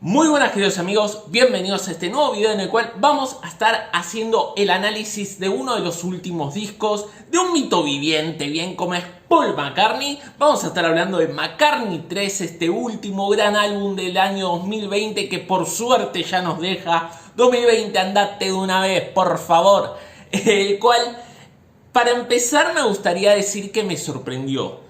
Muy buenas queridos amigos, bienvenidos a este nuevo video en el cual vamos a estar haciendo el análisis de uno de los últimos discos de un mito viviente, bien como es Paul McCartney. Vamos a estar hablando de McCartney 3, este último gran álbum del año 2020 que por suerte ya nos deja. 2020, andate de una vez, por favor. El cual, para empezar, me gustaría decir que me sorprendió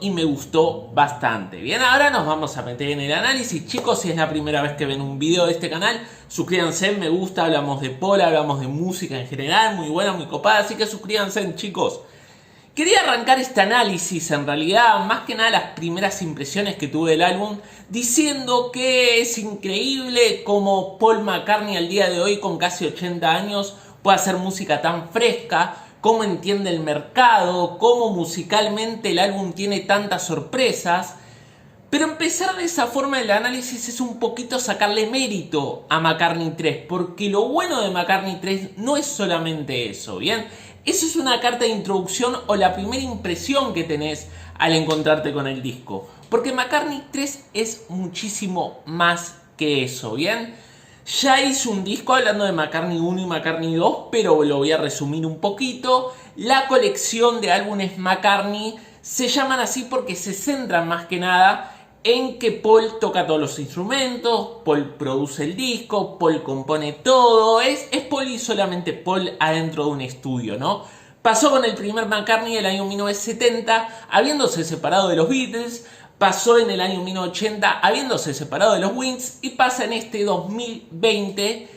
y me gustó bastante. Bien, ahora nos vamos a meter en el análisis. Chicos, si es la primera vez que ven un video de este canal, suscríbanse, me gusta, hablamos de Paul, hablamos de música en general, muy buena, muy copada, así que suscríbanse, chicos. Quería arrancar este análisis, en realidad, más que nada las primeras impresiones que tuve del álbum, diciendo que es increíble cómo Paul McCartney al día de hoy, con casi 80 años, puede hacer música tan fresca, cómo entiende el mercado, cómo musicalmente el álbum tiene tantas sorpresas. Pero empezar de esa forma del análisis es un poquito sacarle mérito a McCartney 3, porque lo bueno de McCartney 3 no es solamente eso, ¿bien? Eso es una carta de introducción o la primera impresión que tenés al encontrarte con el disco. Porque McCartney 3 es muchísimo más que eso, ¿bien? Ya hice un disco hablando de McCartney 1 y McCartney 2, pero lo voy a resumir un poquito. La colección de álbumes McCartney se llaman así porque se centran más que nada en que Paul toca todos los instrumentos, Paul produce el disco, Paul compone todo. Es Paul y solamente Paul adentro de un estudio, ¿no? Pasó con el primer McCartney el año 1970, habiéndose separado de los Beatles. Pasó en el año 1980 habiéndose separado de los Wings y pasa en este 2020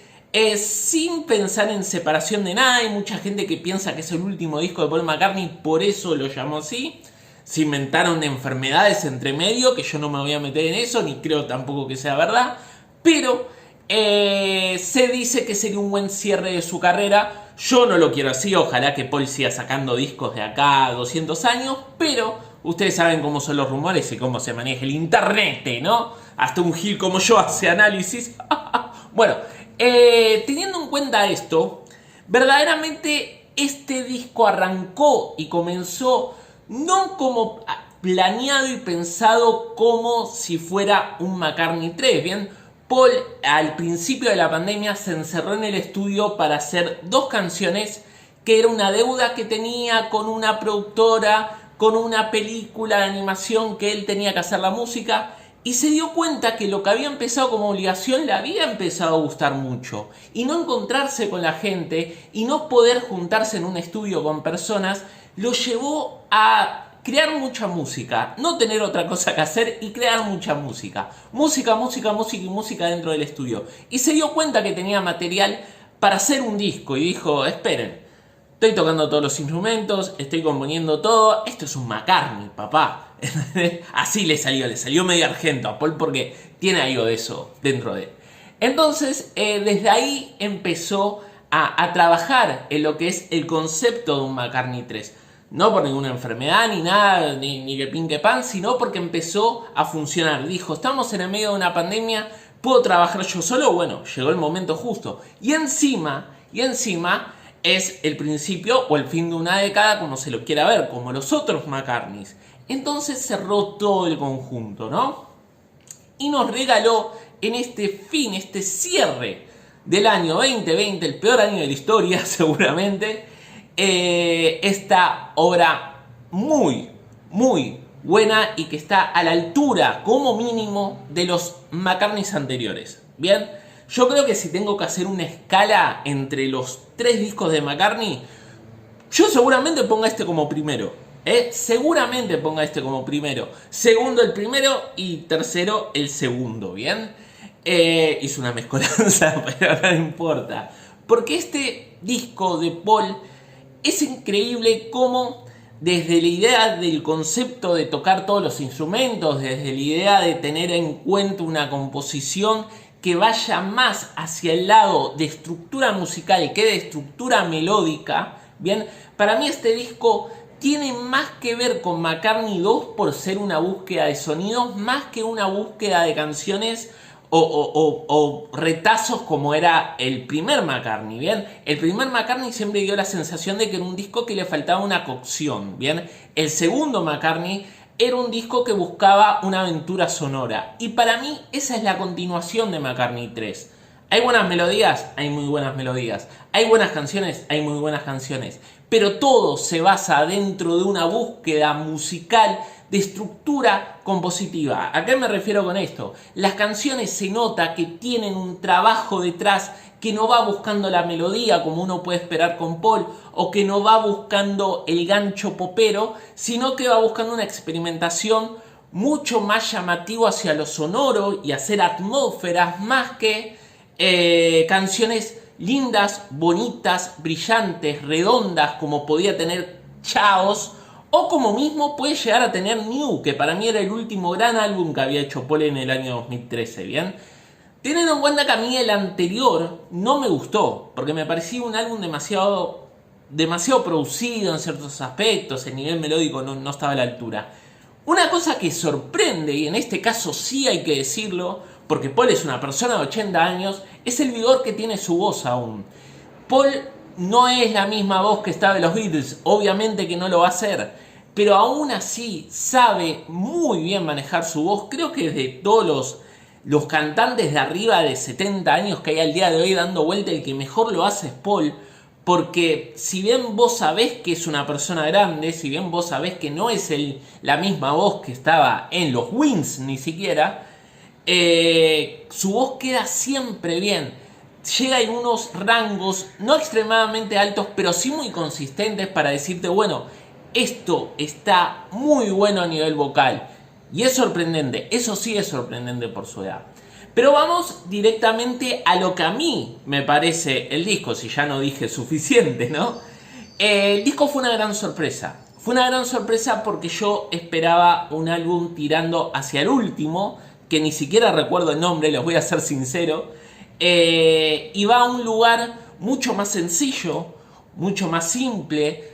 sin pensar en separación de nada. Hay mucha gente que piensa que es el último disco de Paul McCartney, por eso lo llamó así. Se inventaron enfermedades entre medio, que yo no me voy a meter en eso, ni creo tampoco que sea verdad. Pero se dice que sería un buen cierre de su carrera. Yo no lo quiero así, ojalá que Paul siga sacando discos de acá a 200 años, pero ustedes saben cómo son los rumores y cómo se maneja el internet, ¿no? Hasta un gil como yo hace análisis. Bueno, teniendo en cuenta esto, verdaderamente este disco arrancó y comenzó no como planeado y pensado como si fuera un McCartney 3, ¿bien? Paul al principio de la pandemia se encerró en el estudio para hacer dos canciones que era una deuda que tenía con una productora, con una película de animación que él tenía que hacer la música, y se dio cuenta que lo que había empezado como obligación le había empezado a gustar mucho, y no encontrarse con la gente y no poder juntarse en un estudio con personas lo llevó a crear mucha música, no tener otra cosa que hacer y crear mucha música. Música y música dentro del estudio. Y se dio cuenta que tenía material para hacer un disco y dijo, esperen, estoy tocando todos los instrumentos, estoy componiendo todo, esto es un McCartney, papá. Así le salió medio argento a Paul porque tiene algo de eso dentro de él. Entonces, desde ahí empezó a trabajar en lo que es el concepto de un McCartney 3. No por ninguna enfermedad ni nada, ni que pin que pan, sino porque empezó a funcionar. Dijo, estamos en el medio de una pandemia, ¿puedo trabajar yo solo? Bueno, llegó el momento justo. Y encima es el principio o el fin de una década, como se lo quiera ver, como los otros McCartneys. Entonces cerró todo el conjunto, ¿no? Y nos regaló en este fin, este cierre del año 2020, el peor año de la historia seguramente, esta obra muy buena y que está a la altura, como mínimo, de los McCartneys anteriores. Bien, yo creo que si tengo que hacer una escala entre los tres discos de McCartney, yo seguramente ponga este como primero. Seguramente ponga este como primero. Segundo el primero y tercero el segundo, ¿bien? Hizo una mezcolanza, pero no importa. Porque este disco de Paul es increíble cómo desde la idea del concepto de tocar todos los instrumentos, desde la idea de tener en cuenta una composición que vaya más hacia el lado de estructura musical que de estructura melódica, bien, para mí este disco tiene más que ver con McCartney 2 por ser una búsqueda de sonidos, más que una búsqueda de canciones o retazos como era el primer McCartney, ¿bien? El primer McCartney siempre dio la sensación de que era un disco que le faltaba una cocción, ¿bien? El segundo McCartney era un disco que buscaba una aventura sonora. Y para mí esa es la continuación de McCartney 3. ¿Hay buenas melodías? Hay muy buenas melodías. ¿Hay buenas canciones? Hay muy buenas canciones. Pero todo se basa dentro de una búsqueda musical de estructura compositiva. ¿A qué me refiero con esto? Las canciones se nota que tienen un trabajo detrás que no va buscando la melodía como uno puede esperar con Paul, o que no va buscando el gancho popero, sino que va buscando una experimentación mucho más llamativa hacia lo sonoro y hacer atmósferas más que canciones lindas, bonitas, brillantes, redondas, como podía tener Chaos, o como mismo puede llegar a tener New, que para mí era el último gran álbum que había hecho Paul en el año 2013, ¿bien? Teniendo en cuenta que a mí el anterior no me gustó, porque me parecía un álbum demasiado producido en ciertos aspectos, el nivel melódico no estaba a la altura. Una cosa que sorprende, y en este caso sí hay que decirlo, porque Paul es una persona de 80 años, es el vigor que tiene su voz aún. Paul no es la misma voz que estaba en los Beatles, obviamente que no lo va a hacer, pero aún así sabe muy bien manejar su voz. Creo que de todos los cantantes de arriba de 70 años que hay al día de hoy dando vuelta, el que mejor lo hace es Paul, porque si bien vos sabés que es una persona grande, si bien vos sabés que no es la misma voz que estaba en los Wings ni siquiera, su voz queda siempre bien. Llega en unos rangos no extremadamente altos, pero sí muy consistentes para decirte, bueno, esto está muy bueno a nivel vocal. Y es sorprendente, eso sí es sorprendente por su edad. Pero vamos directamente a lo que a mí me parece el disco, si ya no dije suficiente, ¿no? El disco fue una gran sorpresa. Fue una gran sorpresa porque yo esperaba un álbum tirando hacia el último, que ni siquiera recuerdo el nombre, les voy a ser sincero. Y va a un lugar mucho más sencillo, mucho más simple,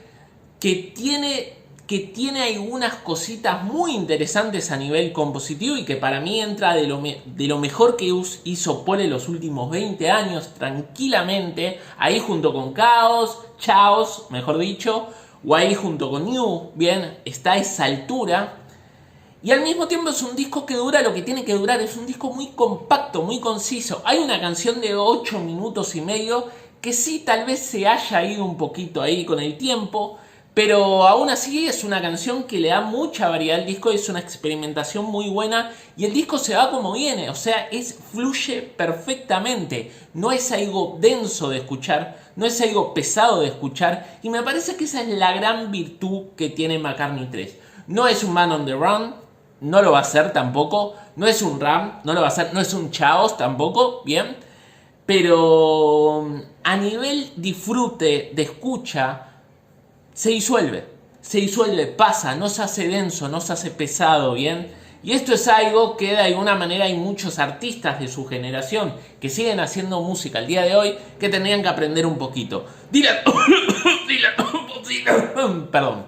que tiene algunas cositas muy interesantes a nivel compositivo y que para mí entra de lo mejor que hizo Paul en los últimos 20 años, tranquilamente, ahí junto con Chaos, mejor dicho, o ahí junto con New, bien, está a esa altura. Y al mismo tiempo es un disco que dura lo que tiene que durar, es un disco muy compacto, muy conciso. Hay una canción de 8 minutos y medio que sí tal vez se haya ido un poquito ahí con el tiempo, pero aún así es una canción que le da mucha variedad al disco, es una experimentación muy buena y el disco se va como viene, o sea, fluye perfectamente, no es algo denso de escuchar, no es algo pesado de escuchar, y me parece que esa es la gran virtud que tiene McCartney 3. No es un Man on the Run, no lo va a hacer tampoco, no es un Ram, no lo va a hacer, no es un Chaos tampoco, bien, pero a nivel disfrute de escucha, se disuelve, pasa, no se hace denso, no se hace pesado, ¿bien? Y esto es algo que de alguna manera hay muchos artistas de su generación que siguen haciendo música al día de hoy que tendrían que aprender un poquito. Perdón.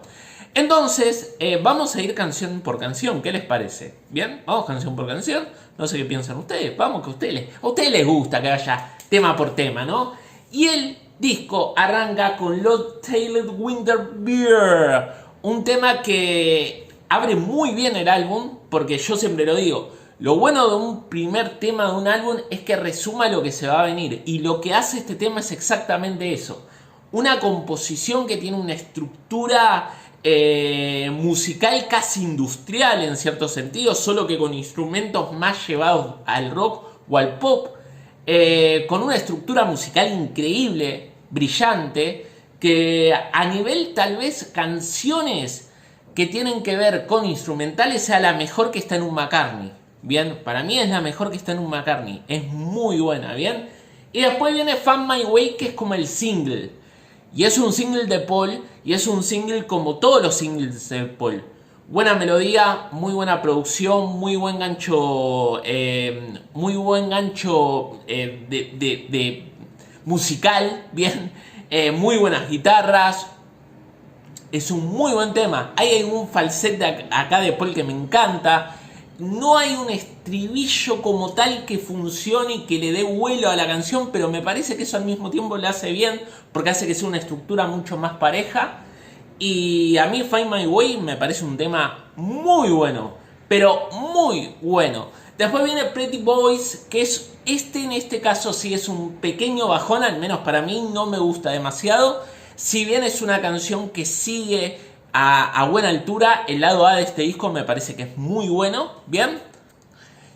Entonces, vamos a ir canción por canción, ¿qué les parece? ¿Bien? Vamos canción por canción, no sé qué piensan ustedes, vamos que a ustedes les gusta que vaya tema por tema, ¿no? Y el disco arranca con Lord Tailored Winter Beer, un tema que abre muy bien el álbum, porque yo siempre lo digo, lo bueno de un primer tema de un álbum es que resuma lo que se va a venir, y lo que hace este tema es exactamente eso, una composición que tiene una estructura musical casi industrial en cierto sentido, solo que con instrumentos más llevados al rock o al pop, con una estructura musical increíble, brillante, que a nivel tal vez canciones que tienen que ver con instrumentales sea la mejor que está en un McCartney. Bien, para mí es la mejor que está en un McCartney, es muy buena, bien. Y después viene Find My Way, que es como el single, y es un single de Paul, y es un single como todos los singles de Paul. Buena melodía, muy buena producción, muy buen gancho, de musical, bien, muy buenas guitarras. Es un muy buen tema. Hay un falsete acá de Paul que me encanta. No hay un estribillo como tal que funcione y que le dé vuelo a la canción, pero me parece que eso al mismo tiempo le hace bien, porque hace que sea una estructura mucho más pareja. Y a mí Find My Way me parece un tema muy bueno, pero muy bueno. Después viene Pretty Boys, que es en este caso sí es un pequeño bajón, al menos para mí no me gusta demasiado. Si bien es una canción que sigue a buena altura, el lado A de este disco me parece que es muy bueno, ¿bien?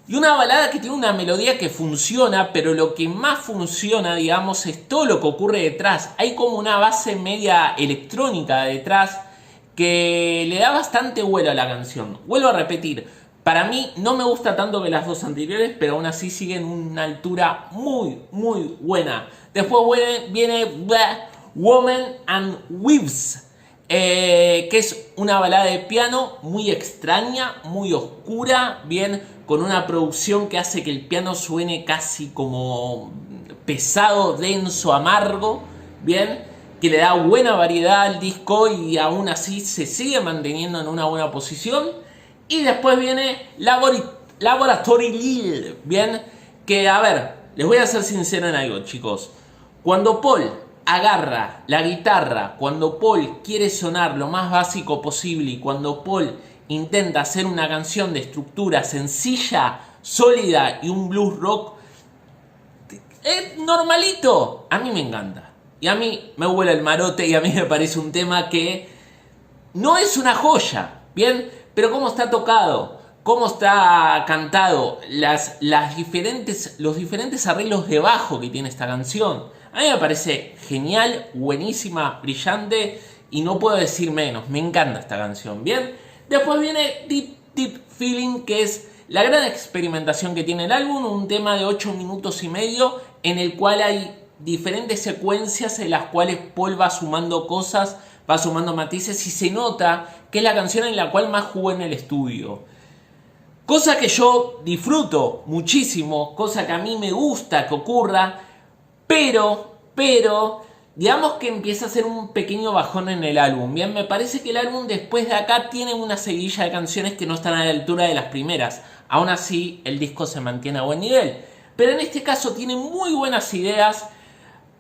Y una balada que tiene una melodía que funciona, pero lo que más funciona, digamos, es todo lo que ocurre detrás. Hay como una base media electrónica detrás que le da bastante vuelo a la canción. Vuelvo a repetir, para mí no me gusta tanto que las dos anteriores, pero aún así siguen una altura muy, muy buena. Después viene Woman and Weaves, que es una balada de piano muy extraña, muy oscura, bien, con una producción que hace que el piano suene casi como pesado, denso, amargo, bien, que le da buena variedad al disco y aún así se sigue manteniendo en una buena posición. Y después viene Laboratory Lil, bien, que a ver, les voy a ser sincero en algo, chicos. Cuando Paul agarra la guitarra, cuando Paul quiere sonar lo más básico posible y cuando Paul intenta hacer una canción de estructura sencilla, sólida y un blues rock normalito, a mí me encanta. Y a mí me vuela el marote y a mí me parece un tema que no es una joya, ¿bien? Pero cómo está tocado, cómo está cantado, los diferentes arreglos de bajo que tiene esta canción. A mí me parece genial, buenísima, brillante y no puedo decir menos. Me encanta esta canción, ¿bien? Después viene Deep Deep Feeling, que es la gran experimentación que tiene el álbum. Un tema de 8 minutos y medio en el cual hay diferentes secuencias en las cuales Paul va sumando cosas, va sumando matices y se nota que es la canción en la cual más jugó en el estudio. Cosa que yo disfruto muchísimo, cosa que a mí me gusta que ocurra, pero, digamos que empieza a ser un pequeño bajón en el álbum. Bien, me parece que el álbum después de acá tiene una seguidilla de canciones que no están a la altura de las primeras. Aún así, el disco se mantiene a buen nivel. Pero en este caso tiene muy buenas ideas,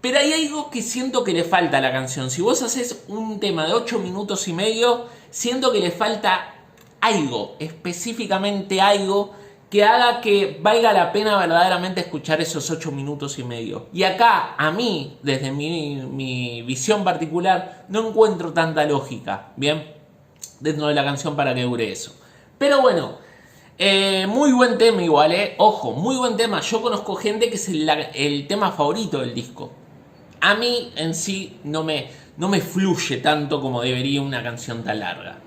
pero hay algo que siento que le falta a la canción. Si vos haces un tema de 8 minutos y medio, siento que le falta algo, específicamente algo, que haga que valga la pena verdaderamente escuchar esos 8 minutos y medio. Y acá, a mí, desde mi visión particular, no encuentro tanta lógica, ¿bien? Dentro de la canción para que dure eso. Pero bueno, muy buen tema igual, ojo, muy buen tema. Yo conozco gente que es el tema favorito del disco. A mí en sí no me fluye tanto como debería una canción tan larga.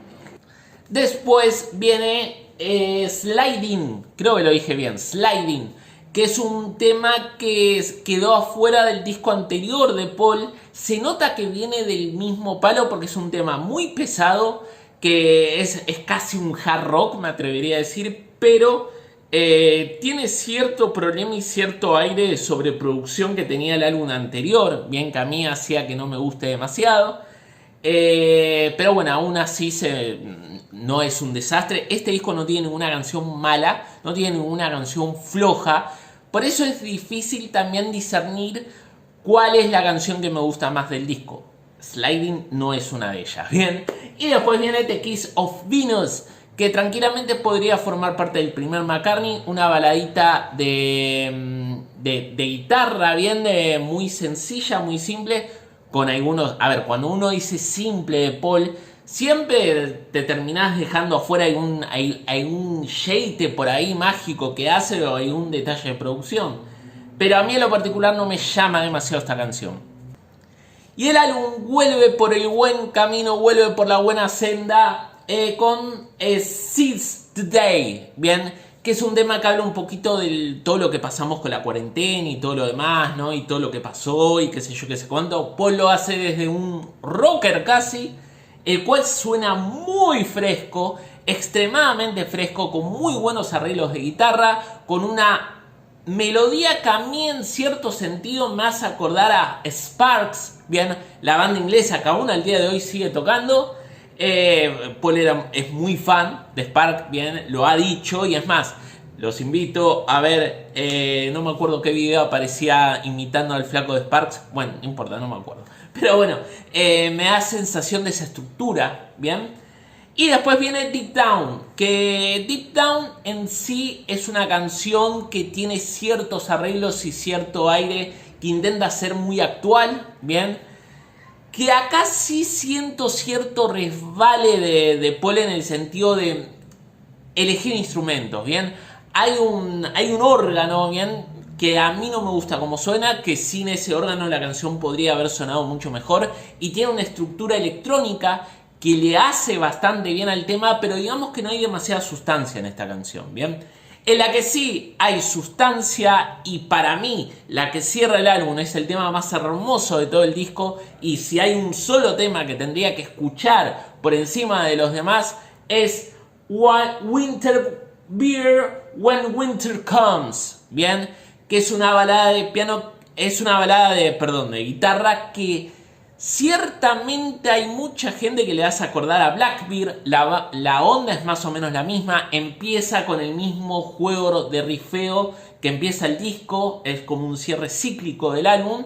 Después viene Sliding, creo que lo dije bien, Sliding, que es un tema que quedó afuera del disco anterior de Paul. Se nota que viene del mismo palo porque es un tema muy pesado, que es casi un hard rock, me atrevería a decir, pero tiene cierto problema y cierto aire de sobreproducción que tenía el álbum anterior, bien que a mí hacía que no me guste demasiado. Pero bueno, aún así no es un desastre. Este disco no tiene ninguna canción mala, no tiene ninguna canción floja. Por eso es difícil también discernir cuál es la canción que me gusta más del disco. Sliding no es una de ellas, ¿bien? Y después viene The Kiss of Venus, que tranquilamente podría formar parte del primer McCartney. Una baladita de guitarra, bien, muy sencilla, muy simple. Con algunos, a ver, cuando uno dice simple de Paul, siempre te terminás dejando afuera algún shade por ahí mágico que hace o algún detalle de producción. Pero a mí en lo particular no me llama demasiado esta canción. Y el álbum vuelve por el buen camino, vuelve por la buena senda con Seeds Today, bien, que es un tema que habla un poquito de todo lo que pasamos con la cuarentena y todo lo demás, ¿no? Y todo lo que pasó y qué sé yo, qué sé cuánto. Paul lo hace desde un rocker casi, el cual suena muy fresco, extremadamente fresco, con muy buenos arreglos de guitarra, con una melodía que a mí en cierto sentido me hace acordar a Sparks, bien, la banda inglesa que aún al día de hoy sigue tocando. Paul es muy fan de Sparks, bien, lo ha dicho, y es más, Los invito a ver, no me acuerdo qué video aparecía imitando al flaco de Sparks. Bueno, no importa, no me acuerdo. Pero bueno, me da sensación de esa estructura, ¿bien? Y después viene Deep Down, que Deep Down en sí es una canción que tiene ciertos arreglos y cierto aire que intenta ser muy actual, ¿bien? Que acá sí siento cierto resbale de Paul en el sentido de elegir instrumentos, ¿bien? Hay un órgano, ¿bien? Que a mí no me gusta como suena, que sin ese órgano la canción podría haber sonado mucho mejor. Y tiene una estructura electrónica que le hace bastante bien al tema, pero digamos que no hay demasiada sustancia en esta canción, ¿bien? En la que sí hay sustancia, y para mí la que cierra el álbum es el tema más hermoso de todo el disco, y si hay un solo tema que tendría que escuchar por encima de los demás es Winter Beer When Winter Comes, ¿bien? Que es una balada de piano, es una balada de guitarra que ciertamente hay mucha gente que le hace acordar a Blackbeard. La onda es más o menos la misma, empieza con el mismo juego de rifeo que empieza el disco, es como un cierre cíclico del álbum.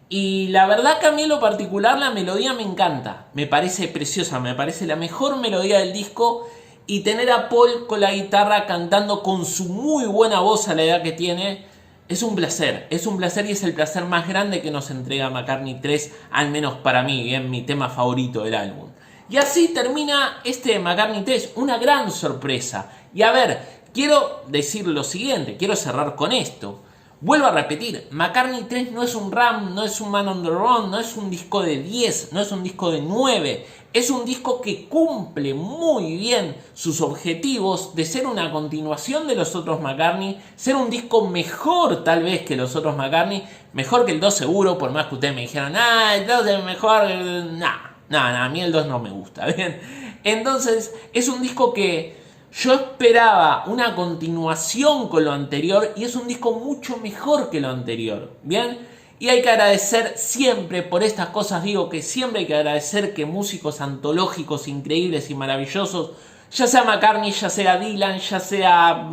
Y la verdad que a mí en lo particular la melodía me encanta, me parece preciosa, me parece la mejor melodía del disco. Y tener a Paul con la guitarra cantando con su muy buena voz a la edad que tiene, es un placer y es el placer más grande que nos entrega McCartney 3, al menos para mí, bien, mi tema favorito del álbum. Y así termina este McCartney 3, una gran sorpresa. Y a ver, quiero decir lo siguiente, quiero cerrar con esto. Vuelvo a repetir, McCartney 3 no es un Ram, no es un Man on the Run, no es un disco de 10, no es un disco de 9. Es un disco que cumple muy bien sus objetivos de ser una continuación de los otros McCartney, ser un disco mejor tal vez que los otros McCartney, mejor que el 2 seguro, por más que ustedes me dijeran, el 2 es mejor, a mí el 2 no me gusta, ¿bien? Entonces es un disco que yo esperaba una continuación con lo anterior y es un disco mucho mejor que lo anterior, ¿bien? Y hay que agradecer siempre, por estas cosas digo que siempre hay que agradecer que músicos antológicos increíbles y maravillosos, ya sea McCartney, ya sea Dylan, ya sea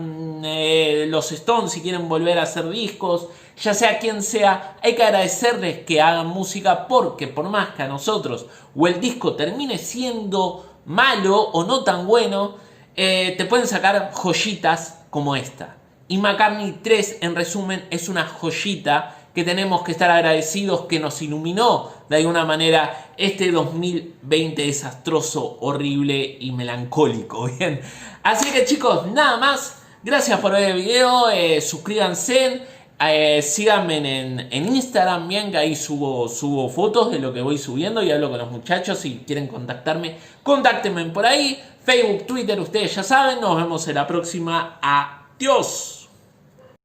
los Stones si quieren volver a hacer discos, ya sea quien sea, hay que agradecerles que hagan música, porque por más que a nosotros o el disco termine siendo malo o no tan bueno, te pueden sacar joyitas como esta. Y McCartney 3 en resumen es una joyita que tenemos que estar agradecidos, que nos iluminó de alguna manera este 2020 desastroso, horrible y melancólico, ¿bien? Así que chicos, nada más, gracias por ver el video, suscríbanse, síganme en Instagram, bien, que ahí subo fotos de lo que voy subiendo y hablo con los muchachos. Si quieren contactarme, contáctenme por ahí, Facebook, Twitter, ustedes ya saben. Nos vemos en la próxima, adiós.